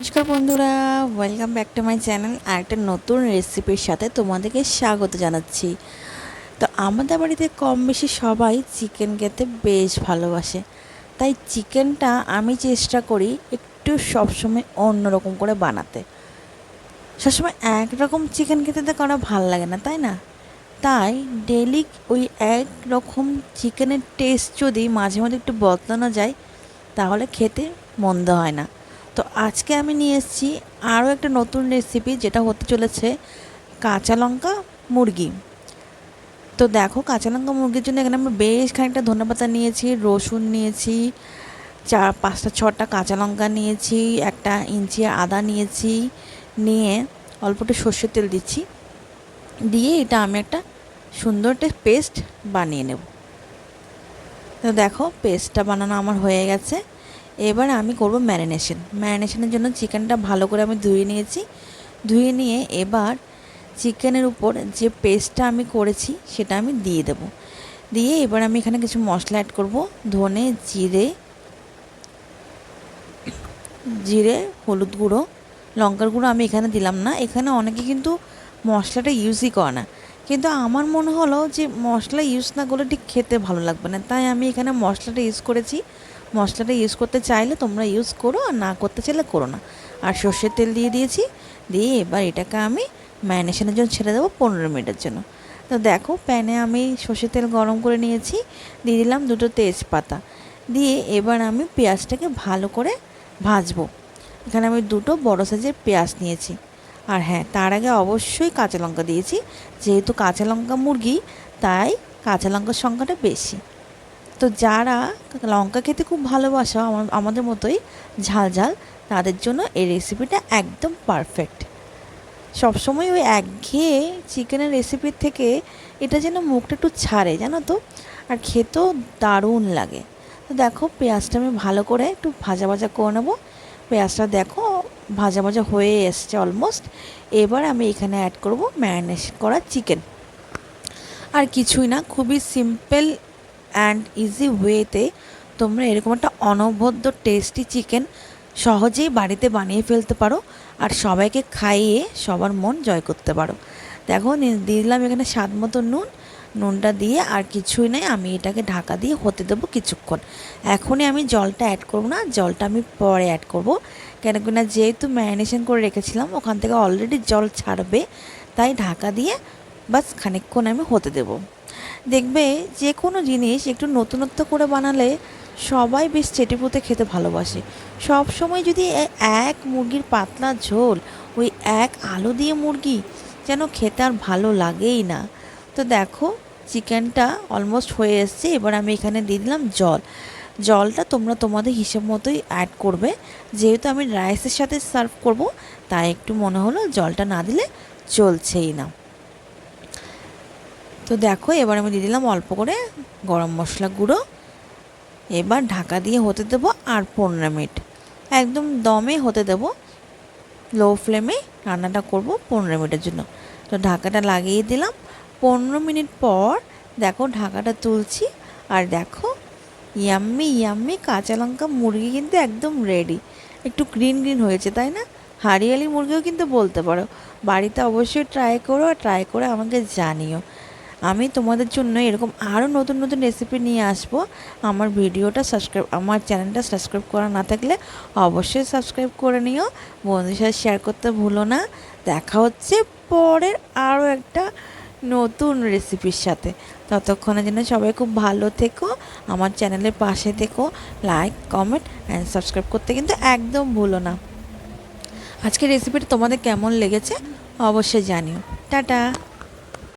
নমস্কার বন্ধুরা, welcome back to my channel. আর একটা নতুন রেসিপির সাথে তোমাদেরকে স্বাগত জানাচ্ছি। তো আমাদের বাড়িতে কম বেশি সবাই চিকেন খেতে বেশ ভালোবাসে, তাই চিকেনটা আমি চেষ্টা করি একটু সবসময় অন্যরকম করে বানাতে। সবসময় একরকম চিকেন খেতে তো কারো ভালো লাগে না, তাই না? তাই ডেলি ওই এক রকম চিকেনের টেস্ট যদি মাঝে মাঝে একটু বদলানো যায় তাহলে খেতে মন্দ হয় না। তো আজকে আমি নিয়ে এসেছি আরও একটা নতুন রেসিপি, যেটা হতে চলেছে কাঁচা লঙ্কা মুরগি। তো দেখো, কাঁচা লঙ্কা মুরগির জন্য এখানে আমি বেশ খানিকটা ধনেপাতা নিয়েছি, রসুন নিয়েছি, 4-5টা-6টা কাঁচা লঙ্কা নিয়েছি, 1 ইঞ্চি আদা নিয়েছি, নিয়ে অল্প একটু সর্ষের তেল দিচ্ছি, দিয়ে এটা আমি একটা সুন্দর একটা পেস্ট বানিয়ে নেব। তো দেখো, পেস্টটা বানানো আমার হয়ে গেছে। এবার আমি করব ম্যারিনেশনের জন্য চিকেনটা ভালো করে আমি ধুয়ে নিয়েছি। ধুয়ে নিয়ে এবার চিকেনের উপর যে পেস্টটা আমি করেছি সেটা আমি দিয়ে দেব। দিয়ে এবার আমি এখানে কিছু মশলা অ্যাড করব, ধনে, জিরে, হলুদ গুঁড়ো, লঙ্কার গুঁড়ো আমি এখানে দিলাম না। এখানে অনেকে কিন্তু মশলাটা ইউজই করে না, কিন্তু আমার মনে হলো যে মশলা ইউজ না করলে ঠিক খেতে ভালো লাগবে না, তাই আমি এখানে মশলাটা ইউজ করেছি। মশলাটা ইউজ করতে চাইলে তোমরা ইউজ করো, আর না করতে চাইলে করো না। আর সর্ষের তেল দিয়ে দিয়েছি। দিয়ে এবার এটাকে আমি ম্যারিনেশনের জন্য ছেড়ে দেবো 15 মিনিটের জন্য। তো দেখো, প্যানে আমি সর্ষের তেল গরম করে নিয়েছি, দিয়ে দিলাম 2টো তেজপাতা। দিয়ে এবার আমি পেঁয়াজটাকে ভালো করে ভাজবো। এখানে আমি 2টো বড় সাইজের পেঁয়াজ নিয়েছি। আর হ্যাঁ, তার আগে অবশ্যই কাঁচা লঙ্কা দিয়েছি, যেহেতু কাঁচা লঙ্কা মুরগি, তাই কাঁচা লঙ্কার সংখ্যাটা বেশি। তো যারা লঙ্কা খেতে খুব ভালোবাসো আমাদের মতোই ঝাল ঝাল, তাদের জন্য এই রেসিপিটা একদম পারফেক্ট। সবসময় ওই একঘেয়ে চিকেনের রেসিপির থেকে এটা যেন মুখটা একটু ছাড়ে, জানো তো, আর খেতেও দারুণ লাগে। তো দেখো, পেঁয়াজটা আমি ভালো করে একটু ভাজা ভাজা করে নেবো। পেঁয়াজটা দেখো ভাজা ভাজা হয়ে এসছে অলমোস্ট। এবার আমি এখানে অ্যাড করব ম্যারিনেশন করা চিকেন। আর কিছুই না, খুবই সিম্পল অ্যান্ড ইজি ওয়েতে তোমরা এরকম একটা অনবদ্য টেস্টি চিকেন সহজেই বাড়িতে বানিয়ে ফেলতে পারো, আর সবাইকে খাইয়ে সবার মন জয় করতে পারো। দেখো, দিয়ে দিলাম এখানে স্বাদ মতো নুনটা দিয়ে, আর কিছুই নেই, আমি এটাকে ঢাকা দিয়ে হতে দেবো কিছুক্ষণ। এখনই আমি জলটা অ্যাড করব না, জলটা আমি পরে অ্যাড করব, কেন কিনা যেহেতু ম্যারিনেশন করে রেখেছিলাম ওখান থেকে অলরেডি জল ছাড়বে, তাই ঢাকা দিয়ে বাস খানিকক্ষণ আমি হতে দেবো। দেখবে, যে কোনো জিনিস একটু নতুনত্ব করে বানালে সবাই বেশ চেটেপুতে খেতে ভালোবাসে। সব সময় যদি এক মুরগির পাতলা ঝোল, ওই এক আলু দিয়ে মুরগি, যেন খেতে আর ভালো লাগেই না। তো দেখো, চিকেনটা অলমোস্ট হয়ে এসছে। এবার আমি এখানে দিয়ে দিলাম জলটা তোমরা তোমাদের হিসেব মতোই অ্যাড করবে, যেহেতু আমি রাইসের সাথে সার্ভ করব, তাই একটু মনে হলো জলটা না দিলে চলছেই না। তো দেখো, এবার আমি দিয়ে দিলাম অল্প করে গরম মশলা গুঁড়ো। এবার ঢাকা দিয়ে হতে দেবো আর 15 মিনিট, একদম দমে হতে দেবো। লো ফ্লেমে রান্নাটা করব 15 মিনিটের জন্য। তো ঢাকাটা লাগিয়ে দিলাম। 15 মিনিট পর দেখো ঢাকাটা তুলছি, আর দেখো ইয়াম্মি ইয়াম্মি কাঁচা লঙ্কা মুরগি কিন্তু একদম রেডি। একটু গ্রিন গ্রিন হয়েছে, তাই না? হারিয়ালি মুরগিও কিন্তু বলতে পারো। বাড়িতে অবশ্যই ট্রাই করো, আর ট্রাই করে আমাকে জানিও। আমি তোমাদের জন্য এরকম আরও নতুন নতুন রেসিপি নিয়ে আসবো। আমার চ্যানেলটা সাবস্ক্রাইব করা না থাকলে অবশ্যই সাবস্ক্রাইব করে নিও। বন্ধুদের সাথে শেয়ার করতে ভুলো না। দেখা হচ্ছে পরের আরও একটা নতুন রেসিপির সাথে। ততক্ষণের জন্য সবাই খুব ভালো থেকো, আমার চ্যানেলের পাশে থেকো, লাইক, কমেন্ট অ্যান্ড সাবস্ক্রাইব করতে কিন্তু একদম ভুলো না। আজকের রেসিপিটা তোমাদের কেমন লেগেছে অবশ্যই জানিও। টাটা।